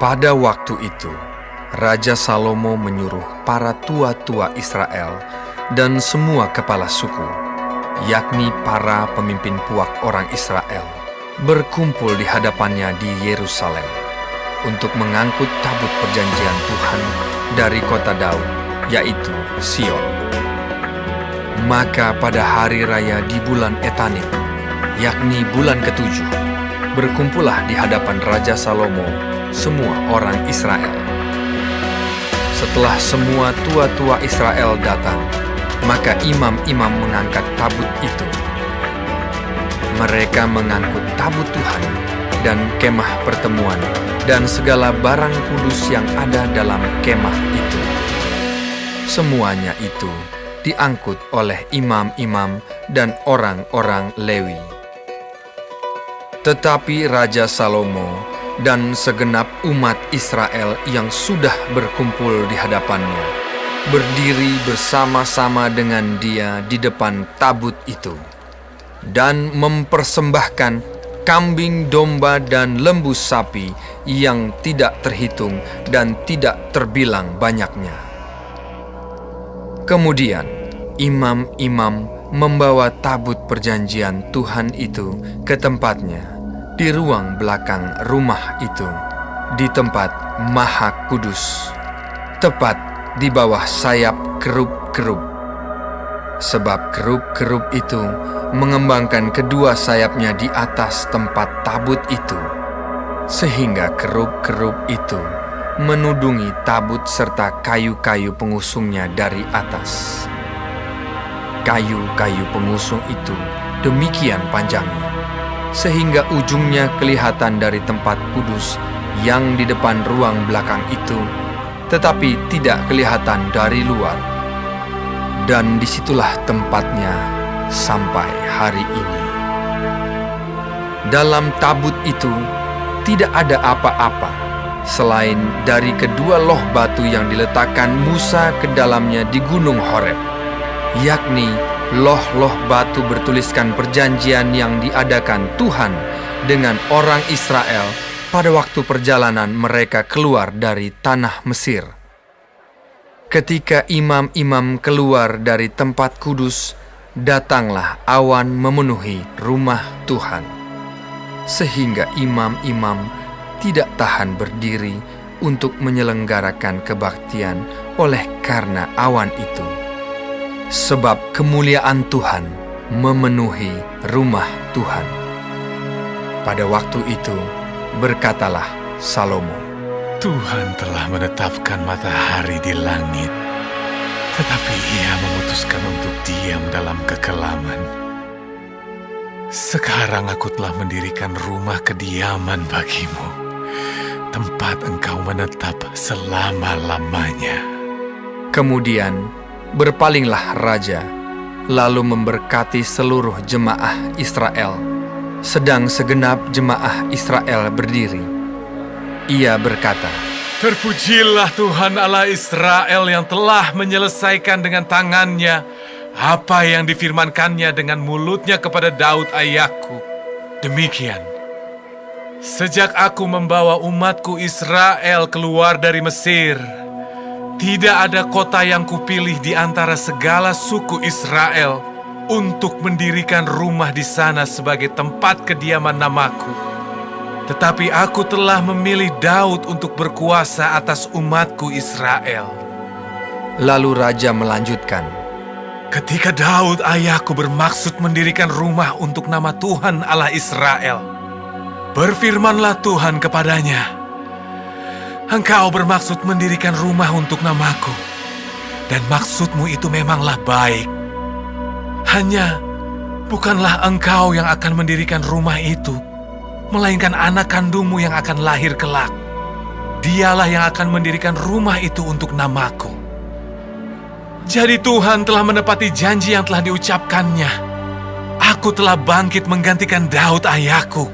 Pada waktu itu, Raja Salomo menyuruh para tua-tua Israel dan semua kepala suku, yakni para pemimpin puak orang Israel, berkumpul di hadapannya di Yerusalem untuk mengangkut tabut perjanjian Tuhan dari kota Daud, yaitu Sion. Maka pada hari raya di bulan Etanim, yakni bulan ketujuh, berkumpullah di hadapan Raja Salomo semua orang Israel. Setelah semua tua-tua Israel datang, maka imam-imam mengangkat tabut itu. Mereka mengangkut tabut Tuhan dan kemah pertemuan dan segala barang kudus yang ada dalam kemah itu. Semuanya itu diangkut oleh imam-imam dan orang-orang Lewi. Tetapi Raja Salomo dan segenap umat Israel yang sudah berkumpul di hadapannya berdiri bersama-sama dengan dia di depan tabut itu dan mempersembahkan kambing domba dan lembu sapi yang tidak terhitung dan tidak terbilang banyaknya. Kemudian imam-imam membawa tabut perjanjian Tuhan itu ke tempatnya di ruang belakang rumah itu, di tempat Maha Kudus, tepat di bawah sayap kerub-kerub. Sebab kerub-kerub itu mengembangkan kedua sayapnya di atas tempat tabut itu, sehingga kerub-kerub itu menudungi tabut serta kayu-kayu pengusungnya dari atas. Kayu-kayu pengusung itu demikian panjangnya, sehingga ujungnya kelihatan dari tempat kudus yang di depan ruang belakang itu, tetapi tidak kelihatan dari luar. Dan disitulah tempatnya sampai hari ini. Dalam tabut itu tidak ada apa-apa selain dari kedua loh batu yang diletakkan Musa ke dalamnya di Gunung Horeb, yakni loh-loh batu bertuliskan perjanjian yang diadakan Tuhan dengan orang Israel pada waktu perjalanan mereka keluar dari tanah Mesir. Ketika imam-imam keluar dari tempat kudus, datanglah awan memenuhi rumah Tuhan, sehingga imam-imam tidak tahan berdiri untuk menyelenggarakan kebaktian oleh karena awan itu. Sebab kemuliaan Tuhan memenuhi rumah Tuhan. Pada waktu itu berkatalah Salomo, Tuhan telah menetapkan matahari di langit, tetapi Ia memutuskan untuk diam dalam kekelaman. Sekarang aku telah mendirikan rumah kediaman bagimu, tempat engkau menetap selama-lamanya. Kemudian berpalinglah raja, lalu memberkati seluruh jemaah Israel, sedang segenap jemaah Israel berdiri. Ia berkata, Terpujilah Tuhan Allah Israel yang telah menyelesaikan dengan tangannya apa yang difirmankannya dengan mulutnya kepada Daud ayahku. Demikian, sejak aku membawa umatku Israel keluar dari Mesir, tidak ada kota yang kupilih di antara segala suku Israel untuk mendirikan rumah di sana sebagai tempat kediaman namaku. Tetapi aku telah memilih Daud untuk berkuasa atas umatku Israel. Lalu raja melanjutkan, Ketika Daud ayahku bermaksud mendirikan rumah untuk nama Tuhan Allah Israel, berfirmanlah Tuhan kepadanya, Engkau bermaksud mendirikan rumah untuk namaku, dan maksudmu itu memanglah baik. Hanya bukanlah engkau yang akan mendirikan rumah itu, melainkan anak kandungmu yang akan lahir kelak. Dialah yang akan mendirikan rumah itu untuk namaku. Jadi Tuhan telah menepati janji yang telah diucapkannya. Aku telah bangkit menggantikan Daud ayahku,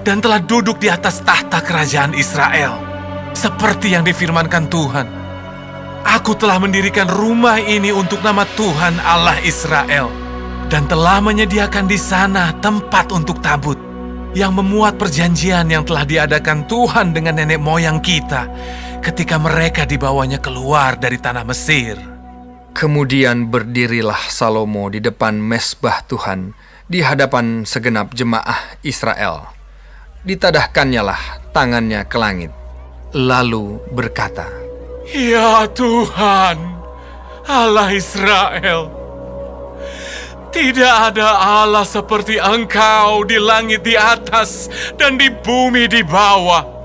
dan telah duduk di atas tahta kerajaan Israel, seperti yang difirmankan Tuhan. Aku telah mendirikan rumah ini untuk nama Tuhan Allah Israel, dan telah menyediakan di sana tempat untuk tabut. yang memuat perjanjian yang telah diadakan Tuhan dengan nenek moyang kita ketika mereka dibawanya keluar dari tanah Mesir. Kemudian berdirilah Salomo di depan mezbah Tuhan di hadapan segenap jemaah Israel. Ditadahkannyalah tangannya ke langit, lalu berkata, "Ya Tuhan, Allah Israel, tidak ada Allah seperti Engkau di langit di atas dan di bumi di bawah.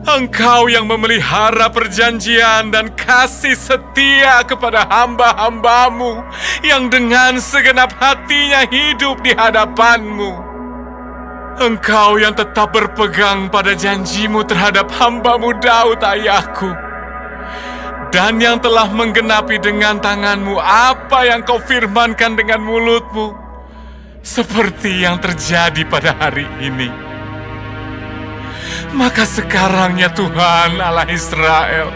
Engkau yang memelihara perjanjian dan kasih setia kepada hamba-hambamu yang dengan segenap hatinya hidup di hadapan-Mu. Engkau yang tetap berpegang pada janji-Mu terhadap hamba-Mu Daud ayahku, dan yang telah menggenapi dengan tangan-Mu apa yang Kau firmankan dengan mulut-Mu, seperti yang terjadi pada hari ini. Maka sekarang ya Tuhan Allah Israel,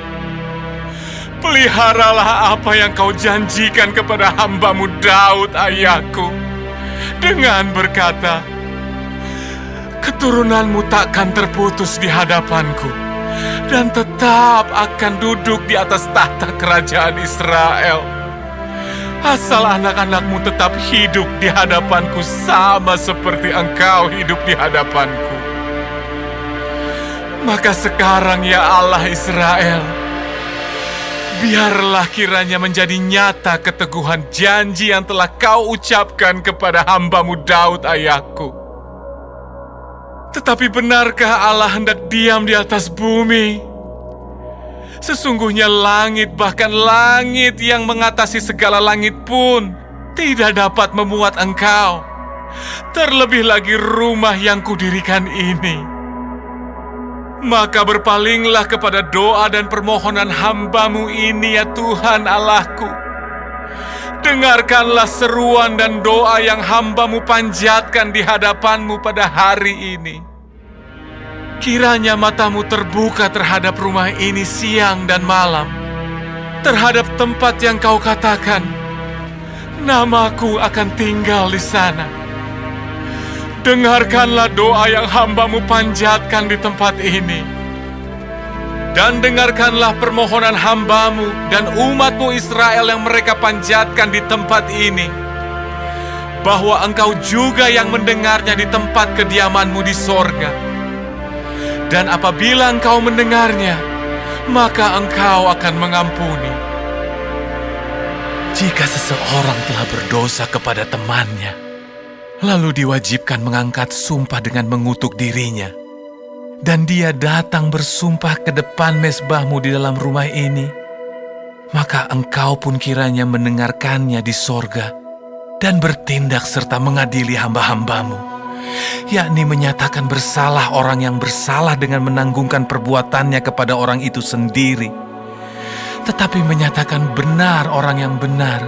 peliharalah apa yang Kau janjikan kepada hamba-Mu Daud ayahku dengan berkata, keturunan-Mu takkan terputus di hadapanku dan tetap akan duduk di atas tahta kerajaan Israel, asal anak-anak-Mu tetap hidup di hadapanku sama seperti Engkau hidup di hadapanku. Maka sekarang ya Allah Israel, biarlah kiranya menjadi nyata keteguhan janji yang telah Kau ucapkan kepada hamba-Mu Daud ayahku. Tetapi benarkah Allah hendak diam di atas bumi? Sesungguhnya langit, bahkan langit yang mengatasi segala langit pun tidak dapat memuat Engkau. Terlebih lagi rumah yang kudirikan ini. Maka berpalinglah kepada doa dan permohonan hamba-Mu ini ya Tuhan Allahku. Dengarkanlah seruan dan doa yang hamba-Mu panjatkan di hadapan-Mu pada hari ini. Kiranya mata-Mu terbuka terhadap rumah ini siang dan malam, terhadap tempat yang Kau katakan, namaku akan tinggal di sana. Dengarkanlah doa yang hamba-Mu panjatkan di tempat ini. Dan dengarkanlah permohonan hamba-Mu dan umat-Mu Israel yang mereka panjatkan di tempat ini, bahwa Engkau juga yang mendengarnya di tempat kediaman-Mu di sorga. Dan apabila Engkau mendengarnya, maka Engkau akan mengampuni. Jika seseorang telah berdosa kepada temannya, lalu diwajibkan mengangkat sumpah dengan mengutuk dirinya, dan dia datang bersumpah ke depan mezbah-Mu di dalam rumah ini, maka Engkau pun kiranya mendengarkannya di sorga dan bertindak serta mengadili hamba-hamba-Mu, yakni menyatakan bersalah orang yang bersalah dengan menanggungkan perbuatannya kepada orang itu sendiri, tetapi menyatakan benar orang yang benar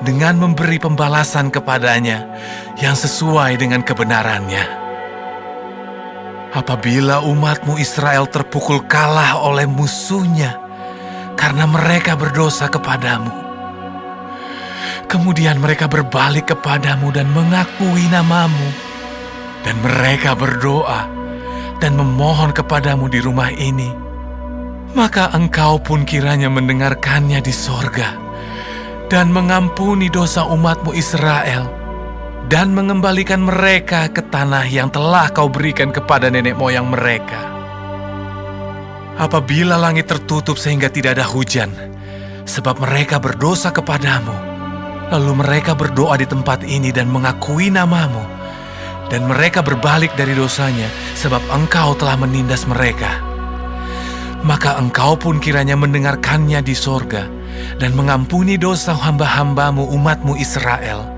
dengan memberi pembalasan kepadanya yang sesuai dengan kebenarannya. Apabila umat-Mu Israel terpukul kalah oleh musuhnya karena mereka berdosa kepadamu, kemudian mereka berbalik kepadamu dan mengakui nama-Mu, dan mereka berdoa dan memohon kepadamu di rumah ini, maka Engkau pun kiranya mendengarkannya di sorga dan mengampuni dosa umat-Mu Israel, dan mengembalikan mereka ke tanah yang telah Kau berikan kepada nenek moyang mereka. Apabila langit tertutup sehingga tidak ada hujan, sebab mereka berdosa kepadamu, lalu mereka berdoa di tempat ini dan mengakui nama-Mu, dan mereka berbalik dari dosanya, sebab Engkau telah menindas mereka, maka Engkau pun kiranya mendengarkannya di sorga dan mengampuni dosa hamba-hamba-Mu umat-Mu Israel.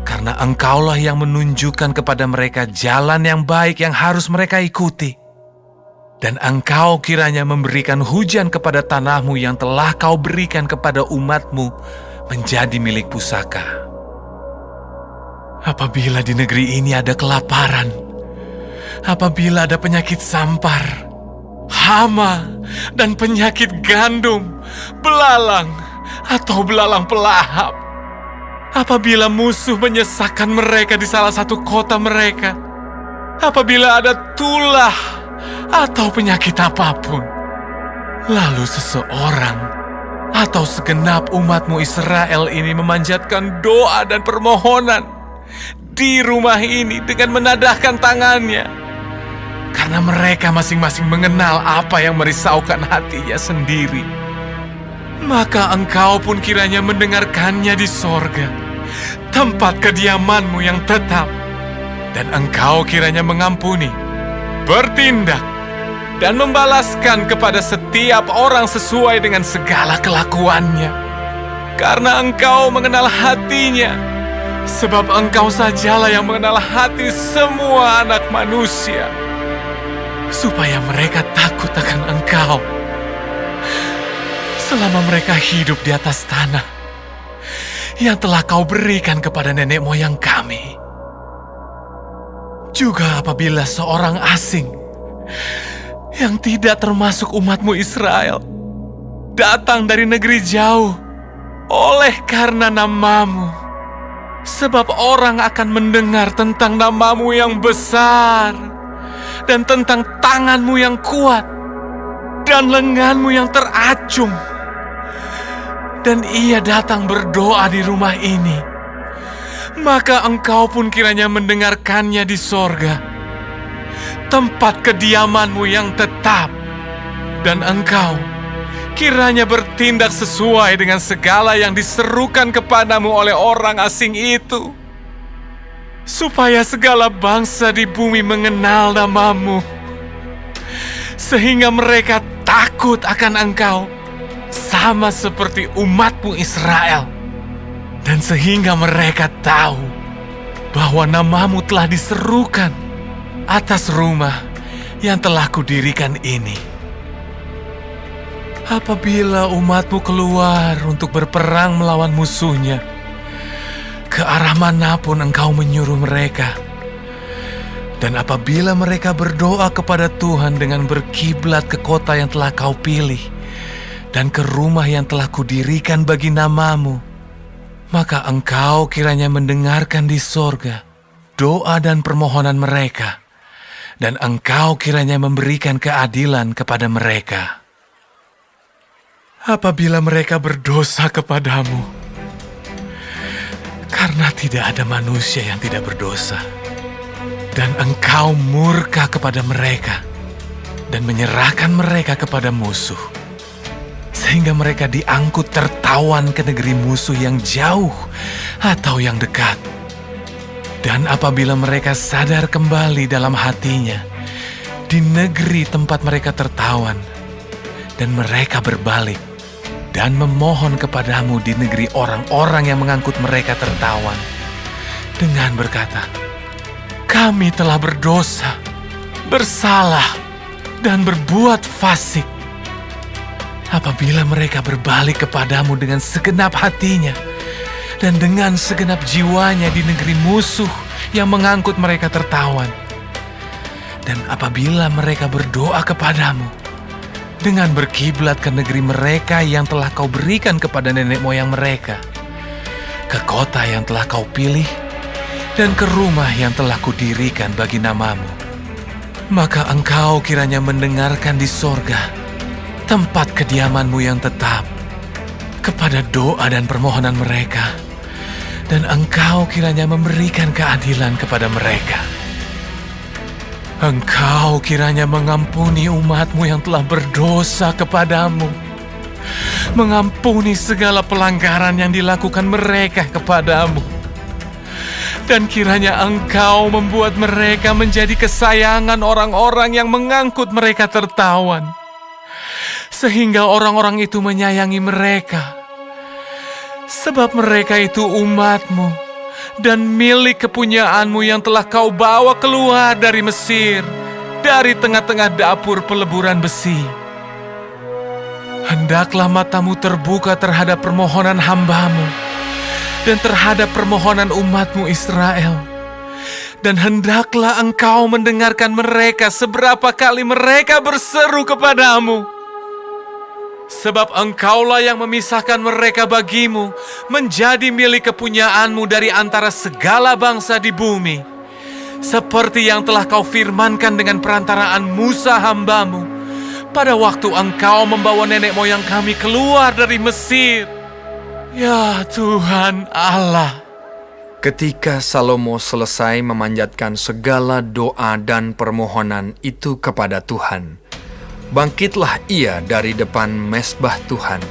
Karena Engkaulah yang menunjukkan kepada mereka jalan yang baik yang harus mereka ikuti. Dan Engkau kiranya memberikan hujan kepada tanah-Mu yang telah Kau berikan kepada umat-Mu menjadi milik pusaka. Apabila di negeri ini ada kelaparan, apabila ada penyakit sampar, hama, dan penyakit gandum, belalang, atau belalang pelahap, apabila musuh menyesakkan mereka di salah satu kota mereka, apabila ada tulah atau penyakit apapun, lalu seseorang atau segenap umatmu Israel ini memanjatkan doa dan permohonan di rumah ini dengan menadahkan tangannya, karena mereka masing-masing mengenal apa yang merisaukan hatinya sendiri, maka engkau pun kiranya mendengarkannya di sorga, tempat kediamanmu yang tetap, dan engkau kiranya mengampuni, bertindak, dan membalaskan kepada setiap orang sesuai dengan segala kelakuannya. Karena engkau mengenal hatinya, sebab engkau sajalah yang mengenal hati semua anak manusia, supaya mereka takut akan engkau selama mereka hidup di atas tanah yang telah kau berikan kepada nenek moyang kami. Juga apabila seorang asing yang tidak termasuk umatmu Israel datang dari negeri jauh oleh karena namamu, sebab orang akan mendengar tentang namamu yang besar dan tentang tanganmu yang kuat dan lenganmu yang teracung, dan ia datang berdoa di rumah ini, maka engkau pun kiranya mendengarkannya di sorga, tempat kediamanmu yang tetap, dan engkau kiranya bertindak sesuai dengan segala yang diserukan kepadamu oleh orang asing itu, supaya segala bangsa di bumi mengenal namamu, sehingga mereka takut akan engkau, sama seperti umatmu Israel, dan sehingga mereka tahu bahwa namamu telah diserukan atas rumah yang telah kudirikan ini. Apabila umatmu keluar untuk berperang melawan musuhnya, ke arah manapun engkau menyuruh mereka, dan apabila mereka berdoa kepada Tuhan dengan berkiblat ke kota yang telah kau pilih, dan ke rumah yang telah kudirikan bagi namamu, maka engkau kiranya mendengarkan di sorga doa dan permohonan mereka, dan engkau kiranya memberikan keadilan kepada mereka. Apabila mereka berdosa kepadamu, karena tidak ada manusia yang tidak berdosa, dan engkau murka kepada mereka dan menyerahkan mereka kepada musuh, sehingga mereka diangkut tertawan ke negeri musuh yang jauh atau yang dekat. Dan apabila mereka sadar kembali dalam hatinya di negeri tempat mereka tertawan, dan mereka berbalik dan memohon kepadamu di negeri orang-orang yang mengangkut mereka tertawan, dengan berkata, "Kami telah berdosa, bersalah, dan berbuat fasik." Apabila mereka berbalik kepadamu dengan segenap hatinya dan dengan segenap jiwanya di negeri musuh yang mengangkut mereka tertawan, dan apabila mereka berdoa kepadamu dengan berkiblat ke negeri mereka yang telah kau berikan kepada nenek moyang mereka, ke kota yang telah kau pilih, dan ke rumah yang telah kudirikan bagi namamu, maka engkau kiranya mendengarkan di sorga, tempat kediamanmu yang tetap, kepada doa dan permohonan mereka, dan engkau kiranya memberikan keadilan kepada mereka. Engkau kiranya mengampuni umatmu yang telah berdosa kepadamu, mengampuni segala pelanggaran yang dilakukan mereka kepadamu, dan kiranya engkau membuat mereka menjadi kesayangan orang-orang yang mengangkut mereka tertawan, sehingga orang-orang itu menyayangi mereka, sebab mereka itu umatmu dan milik kepunyaanmu yang telah kau bawa keluar dari Mesir, dari tengah-tengah dapur peleburan besi. Hendaklah matamu terbuka terhadap permohonan hambamu dan terhadap permohonan umatmu Israel, dan hendaklah engkau mendengarkan mereka seberapa kali mereka berseru kepadamu. Sebab engkaulah yang memisahkan mereka bagimu menjadi milik kepunyaanmu dari antara segala bangsa di bumi, seperti yang telah kau firmankan dengan perantaraan Musa hamba-Mu pada waktu Engkau membawa nenek moyang kami keluar dari Mesir. Ya Tuhan Allah. Ketika Salomo selesai memanjatkan segala doa dan permohonan itu kepada Tuhan, bangkitlah ia dari depan mezbah Tuhan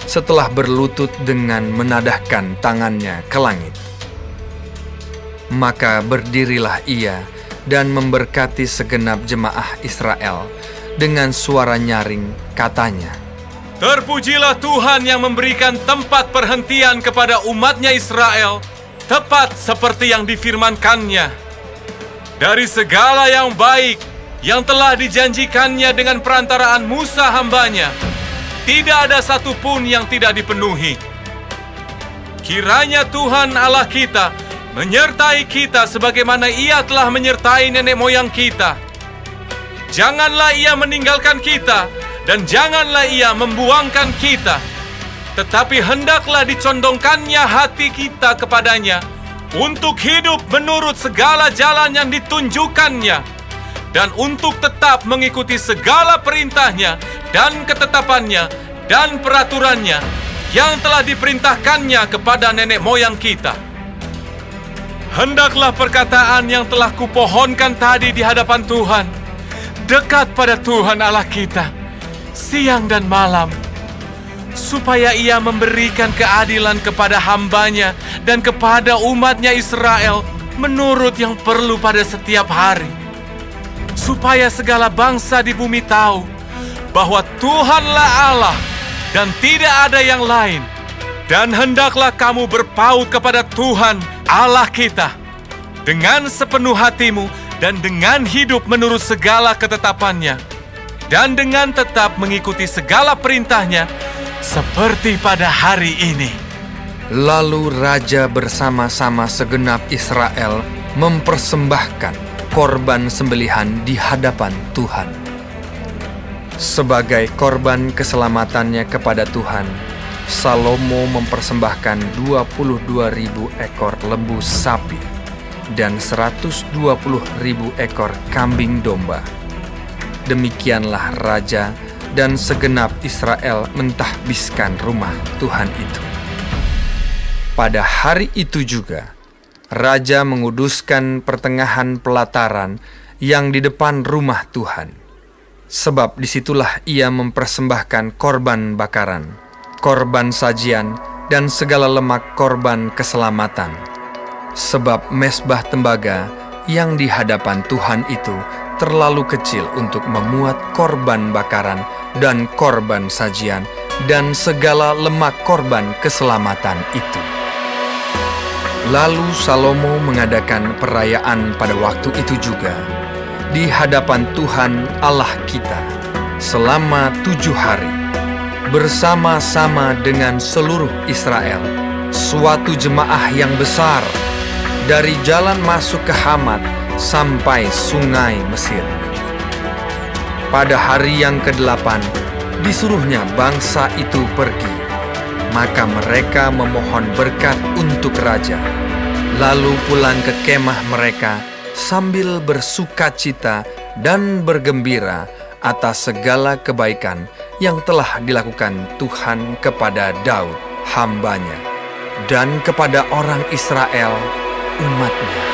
setelah berlutut dengan menadahkan tangannya ke langit. Maka berdirilah ia dan memberkati segenap jemaah Israel dengan suara nyaring, katanya, Terpujilah Tuhan yang memberikan tempat perhentian kepada umatnya Israel, tepat seperti yang difirmankannya. Dari segala yang baik yang telah dijanjikannya dengan perantaraan Musa hambanya, tidak ada satupun yang tidak dipenuhi. Kiranya Tuhan Allah kita menyertai kita sebagaimana Ia telah menyertai nenek moyang kita. Janganlah Ia meninggalkan kita, dan janganlah Ia membuangkan kita. Tetapi hendaklah dicondongkannya hati kita kepadanya untuk hidup menurut segala jalan yang ditunjukkannya, dan untuk tetap mengikuti segala perintahnya dan ketetapannya dan peraturannya yang telah diperintahkannya kepada nenek moyang kita. Hendaklah perkataan yang telah kupohonkan tadi di hadapan Tuhan dekat pada Tuhan Allah kita siang dan malam, supaya Ia memberikan keadilan kepada hambanya dan kepada umatnya Israel menurut yang perlu pada setiap hari, supaya segala bangsa di bumi tahu bahwa Tuhanlah Allah dan tidak ada yang lain. Dan hendaklah kamu berpaut kepada Tuhan Allah kita dengan sepenuh hatimu dan dengan hidup menurut segala ketetapannya, dan dengan tetap mengikuti segala perintahnya seperti pada hari ini. Lalu raja bersama-sama segenap Israel mempersembahkan korban sembelihan di hadapan Tuhan. Sebagai korban keselamatannya kepada Tuhan, Salomo mempersembahkan 22.000 ekor lembu sapi dan 120.000 ekor kambing domba. Demikianlah raja dan segenap Israel mentahbiskan rumah Tuhan itu. Pada hari itu juga, raja menguduskan pertengahan pelataran yang di depan rumah Tuhan, sebab disitulah ia mempersembahkan korban bakaran, korban sajian, dan segala lemak korban keselamatan. Sebab mezbah tembaga yang di hadapan Tuhan itu terlalu kecil untuk memuat korban bakaran dan korban sajian dan segala lemak korban keselamatan itu. Lalu Salomo mengadakan perayaan pada waktu itu juga di hadapan Tuhan Allah kita selama 7 hari, bersama-sama dengan seluruh Israel, suatu jemaah yang besar, dari jalan masuk ke Hamat sampai sungai Mesir. Pada hari yang ke-8, disuruhnya bangsa itu pergi, maka mereka memohon berkat untuk raja, lalu pulang ke kemah mereka sambil bersukacita dan bergembira atas segala kebaikan yang telah dilakukan Tuhan kepada Daud, hambanya, dan kepada orang Israel, umatnya.